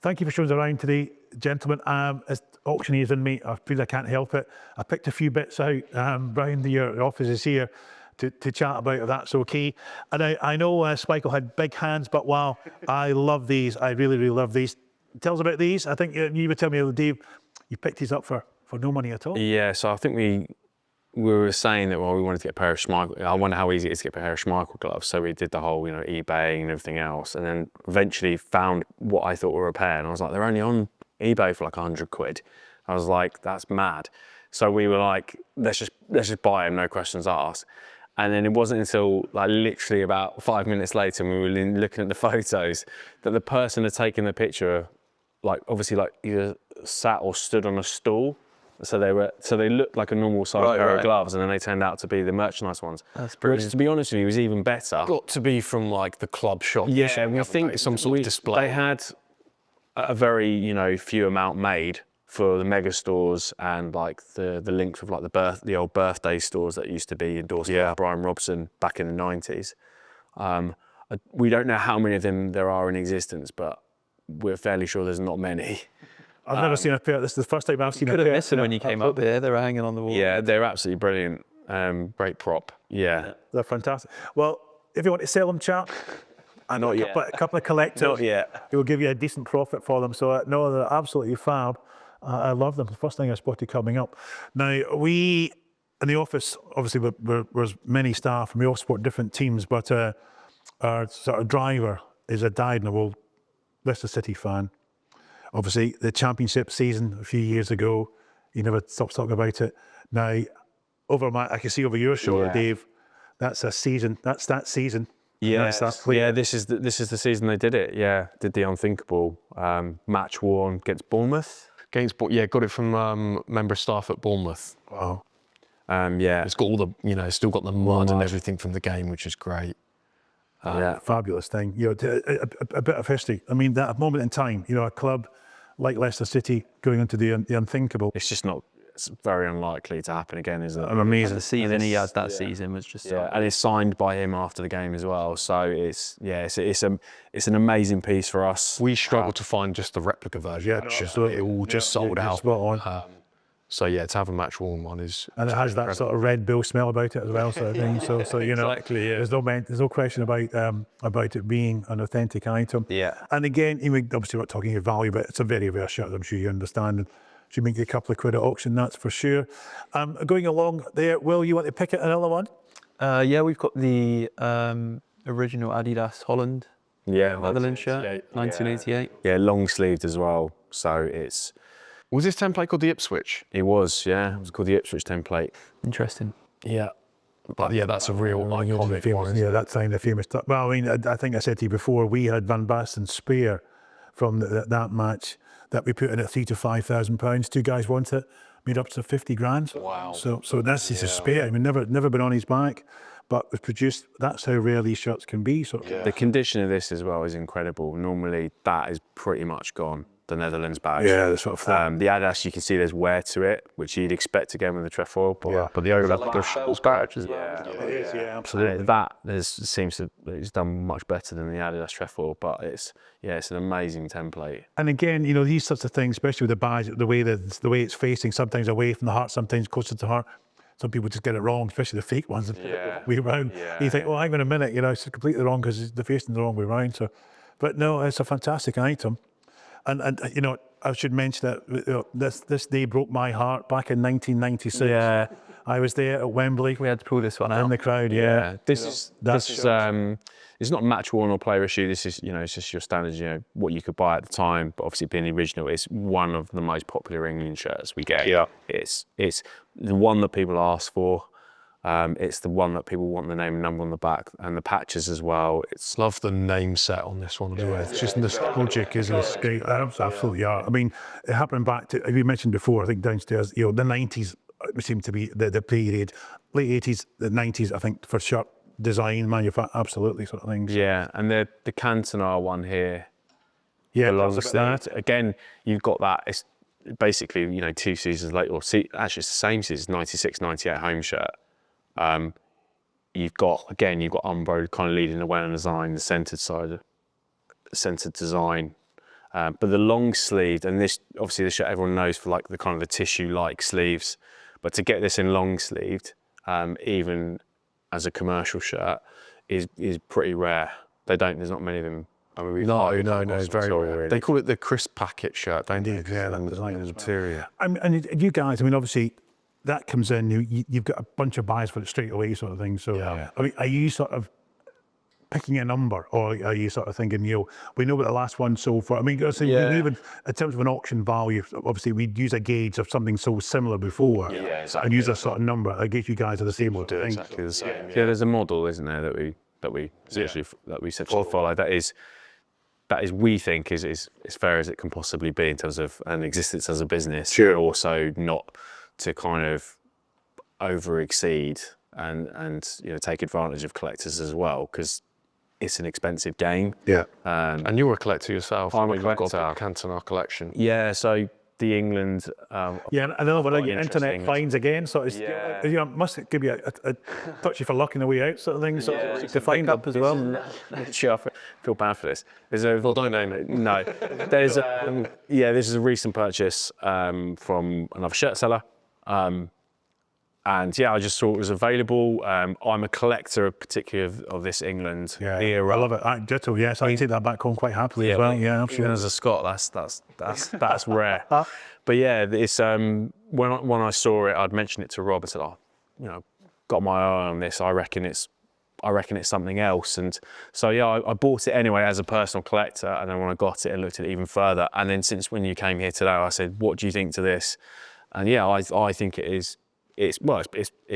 thank you for showing us around today, gentlemen. As auctioneers in me, I feel I can't help it. I picked a few bits out. Brian, your office is here to chat about if that's okay. And I know Schmeichel had big hands, but wow, I love these. I really, really love these. Tell us about these. I think you were telling me, Dave, you picked these up for no money at all. Yeah, so I think we were saying that, well, we wanted to get a pair of Schmeichel. I wonder how easy it is to get a pair of Schmeichel gloves. So we did the whole, eBay and everything else, and then eventually found what I thought were a pair. And I was like, they're only on eBay for like 100 quid. I was like, that's mad. So we were like, let's just buy them, no questions asked. And then it wasn't until like literally about 5 minutes later, when we were looking at the photos, that the person had taken the picture, like obviously like either sat or stood on a stool. So they looked like a normal size pair of gloves, and then they turned out to be the merchandise ones. That's brilliant. Which, to be honest with you, was even better. Got to be from like the club shop. Yeah, we think some sort of display. They had a very few amount made for the mega stores and like the links with like the old birthday stores that used to be endorsed by Brian Robson back in the 90s. We don't know how many of them there are in existence, but we're fairly sure there's not many. I've never seen a pair. This is the first time I've seen a pair. Could have missed them when you came up there. They're hanging on the wall. Yeah, they're absolutely brilliant. Great prop. Yeah. They're fantastic. Well, if you want to sell them, chap, Not yet. a couple of collectors, Not yet. it will give you a decent profit for them. So no, they're absolutely fab. I love them. The first thing I spotted coming up. Now we in the office, obviously, there's many staff, and we all support different teams. But our sort of driver is a dyed-in-the-wool Leicester City fan. Obviously, the championship season a few years ago, he never stops talking about it. Now, I can see over your shoulder, Dave. That's a season. That's that season. Yeah, This is the season they did it. Yeah, did the unthinkable. Match worn against Bournemouth. Got it from member staff at Bournemouth. Wow. Yeah, it's got all the, still got the mud and everything from the game, which is great. Fabulous thing. A bit of history. I mean, that moment in time, a club like Leicester City going into the unthinkable. It's just not. It's very unlikely to happen again, is it? An amazing The season he had that season was just and it's signed by him after the game as well. So it's an amazing piece for us. We struggled to find just the replica version. Yeah, absolutely. It all just sold out. Spot on. So yeah, to have a match worn one is. And it has that sort of Red Bull smell about it as well, sort of thing. So Exactly, yeah. there's no question about it being an authentic item. Yeah. And again, obviously we're not talking about value, but it's a very rare shirt. I'm sure you understand. And should make you a couple of quid at auction, that's for sure. Going along there, Will, you want to pick another one? Yeah, we've got the original Adidas Holland Netherlands shirt, 1988. Yeah, long sleeved as well. So it's. Was this template called the Ipswich? It was, yeah. It was called the Ipswich template. Interesting. Yeah. But yeah, that's a real iconic one. Yeah, that's the famous stuff. Well, I mean, I think I said to you before, we had Van Basten's Spear from that match that we put in at £3,000 to £5,000. Two guys want it, made up to 50 grand. Wow. So that's his Spear. I mean, never been on his back, but was produced. That's how rare these shirts can be. So The condition of this as well is incredible. Normally, that is pretty much gone. The Netherlands badge. Yeah, the sort of thing. The Adidas, you can see there's wear to it, which you'd expect again with the trefoil. But the overall badge as well. Yeah, it is. Yeah, Absolutely. That seems to it's done much better than the Adidas trefoil, but it's an amazing template. And again, these sorts of things, especially with the badge, the way it's facing, sometimes away from the heart, sometimes closer to the heart. Some people just get it wrong, especially the fake ones. Way around. You think, well, hang on a minute, it's completely wrong because they're facing the wrong way around. So, but no, it's a fantastic item. And I should mention that this day broke my heart back in 1996. Yeah. I was there at Wembley. We had to pull this one out. In the crowd, yeah. This is it's not a match worn or player issue. This is it's just your standard, what you could buy at the time. But obviously, being the original, it's one of the most popular England shirts we get. Yeah. It's the one that people ask for. It's the one that people want the name and number on the back, and the patches as well. Love the name set on this one as well. It's just nostalgic, isn't it? Great. Absolutely, yeah. I mean, it happened back to, as we mentioned before, I think downstairs, the 90s seemed to be the period. Late 80s, the 90s, I think, for shirt design, manufacture, absolutely sort of things. Yeah, and the Cantona one here belongs to that. Again, you've got that. It's basically, 2 seasons later, actually it's the same season, 96, 98 home shirt. You've got Umbro kind of leading the way on design, the centered design. But the long sleeved, and this obviously the shirt everyone knows for like the kind of the tissue-like sleeves, but to get this in long sleeved, even as a commercial shirt, is pretty rare. There's not many of them. I mean, No, it's very rare. Really. They call it the crisp packet shirt, don't they? Yeah, that design the material. And you guys, I mean, obviously, that comes in, you've got a bunch of buys for it straight away, sort of thing. So, I mean, are you sort of picking a number, or are you sort of thinking, we know what the last one sold for? I mean, even in terms of an auction value, obviously, we'd use a gauge of something so similar before, and use a sort of number. I guess you guys are the same sort of thing. Exactly the same. Yeah, there's a model, isn't there, that we said to follow. That is, we think is as fair as it can possibly be in terms of an existence as a business, but also not to kind of over exceed and take advantage of collectors as well, because it's an expensive game. Yeah. And you're a collector yourself. I'm a You've got collector. the Cantona collection. Yeah, so the England. Yeah, and then when quite your internet interesting. finds again, so it's, must give you a touchy for luck in the way out, sort of thing. So To find up as well. Sure, I feel bad for this. Well, don't name it. No, there's this is a recent purchase from another shirt seller. And I just saw it was available. I'm a collector, particularly of this England era. I love it. Ditto, yes, I take that back home quite happily as well. Yeah, absolutely. Even as a Scot, that's rare. But yeah, it's when I saw it, I'd mentioned it to Rob and said, got my eye on this. I reckon it's something else. And so I bought it anyway as a personal collector. And then when I got it and looked at it even further, and then since when you came here today, I said, what do you think to this? And I think it is. It's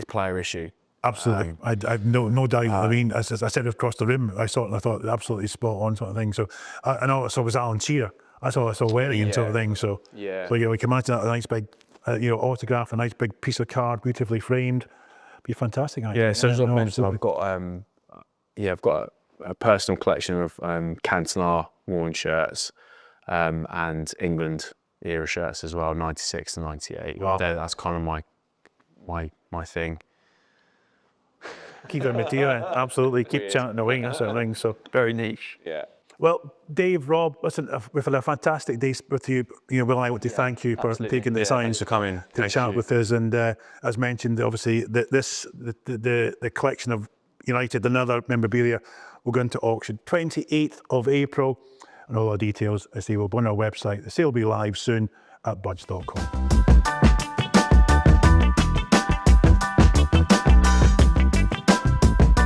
player issue. Absolutely, I've no doubt. I mean, as I said across the room, I saw it and I thought absolutely spot on sort of thing. So I know it was Alan Shearer. That's all I saw wearing and sort of thing. So we can imagine that a nice big, autograph, a nice big piece of card, beautifully framed. Be fantastic. Actually. Yeah. So as I've mentioned, I've got a personal collection of Cantona worn shirts and England era shirts as well, 96 to 98. Wow. That's kind of my thing. Keep it material, absolutely. Keep chatting away, that sort of thing. So Very niche. Yeah. well, Dave, Rob, listen, we've had a fantastic day with you. Will, I want to thank you for taking the time Thanks for coming. to chat with us. And as mentioned, obviously, the collection of United, another memorabilia, will go into auction 28th of April. And all our details, as they will be on our website. The sale will be live soon at BUDDS.com.